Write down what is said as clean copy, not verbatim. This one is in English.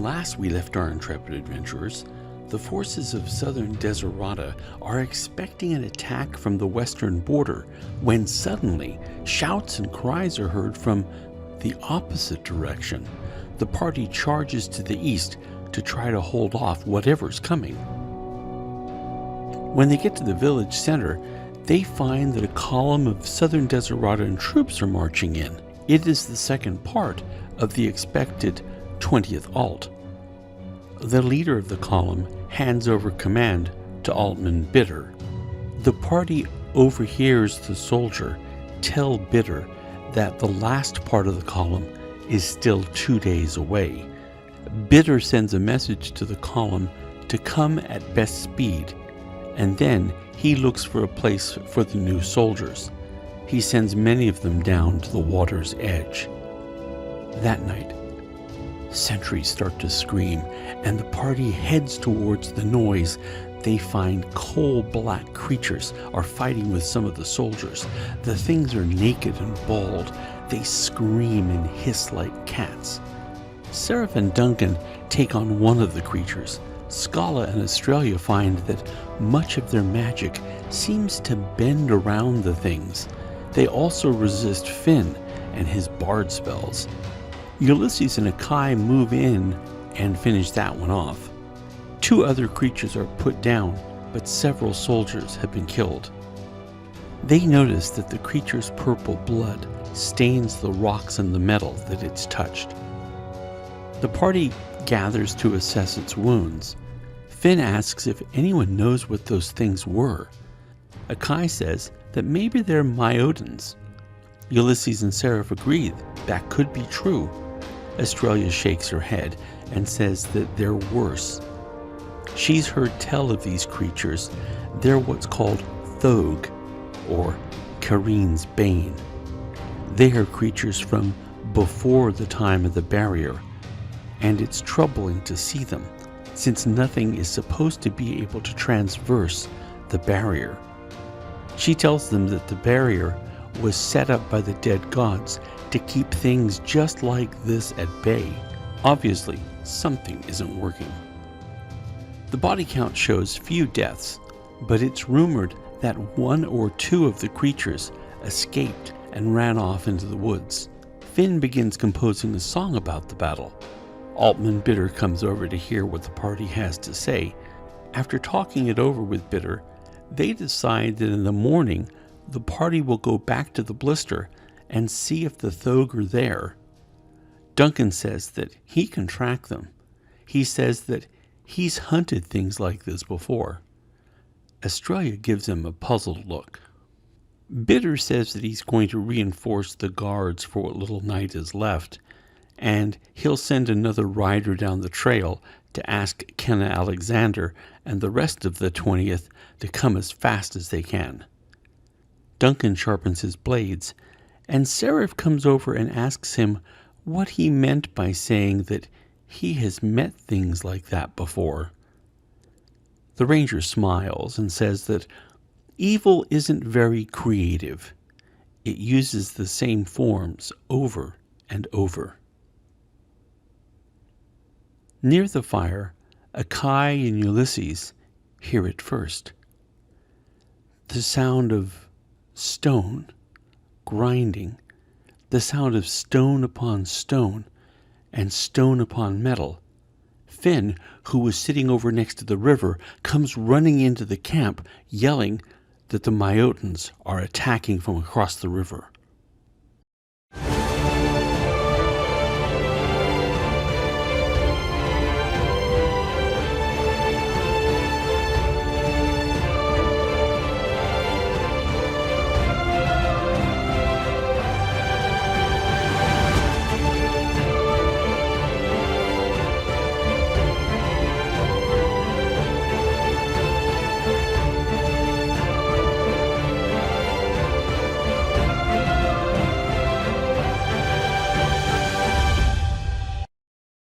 last we left our intrepid adventurers, the forces of Southern Deserata are expecting an attack from the western border when suddenly shouts and cries are heard from the opposite direction. The party charges to the east to try to hold off whatever's coming. When they get to the village center, they find that a column of Southern Deseratan troops are marching in. It is the second part of the expected 20th Alt. The leader of the column hands over command to Altman Bitter. The party overhears the soldier tell Bitter that the last part of the column is still 2 days away. Bitter sends a message to the column to come at best speed, and then he looks for a place for the new soldiers. He sends many of them down to the water's edge. That night, sentries start to scream, and the party heads towards the noise. They find coal-black creatures are fighting with some of the soldiers. The things are naked and bald. They scream and hiss like cats. Seraph and Duncan take on one of the creatures. Scala and Australia find that much of their magic seems to bend around the things. They also resist Finn and his bard spells. Ulysses and Akai move in and finish that one off. 2 other creatures are put down, but several soldiers have been killed. They notice that the creature's purple blood stains the rocks and the metal that it's touched. The party gathers to assess its wounds. Finn asks if anyone knows what those things were. Akai says that maybe they're Myotians. Ulysses and Seraph agree that could be true. Australia shakes her head and says that they're worse. She's heard tell of these creatures. They're what's called Thog, or Kareen's Bane. They are creatures from before the time of the barrier, and it's troubling to see them, since nothing is supposed to be able to transverse the barrier. She tells them that the barrier was set up by the dead gods to keep things just like this at bay. Obviously, something isn't working. The body count shows few deaths, but it's rumored that 1 or 2 of the creatures escaped and ran off into the woods. Finn begins composing a song about the battle. Altman Bitter comes over to hear what the party has to say. After talking it over with Bitter, they decide that in the morning the party will go back to the blister and see if the Thog are there. Duncan says that he can track them. He says that he's hunted things like this before. Australia gives him a puzzled look. Bitter says that he's going to reinforce the guards for what little night is left, and he'll send another rider down the trail to ask Kenna Alexander and the rest of the 20th to come as fast as they can. Duncan sharpens his blades, and Seraph comes over and asks him what he meant by saying that he has met things like that before. The ranger smiles and says that evil isn't very creative. It uses the same forms over and over. Near the fire, Akai and Ulysses hear it first. The sound of stone grinding, the sound of stone upon stone and stone upon metal. Finn, who was sitting over next to the river, comes running into the camp, yelling that the Myotians are attacking from across the river.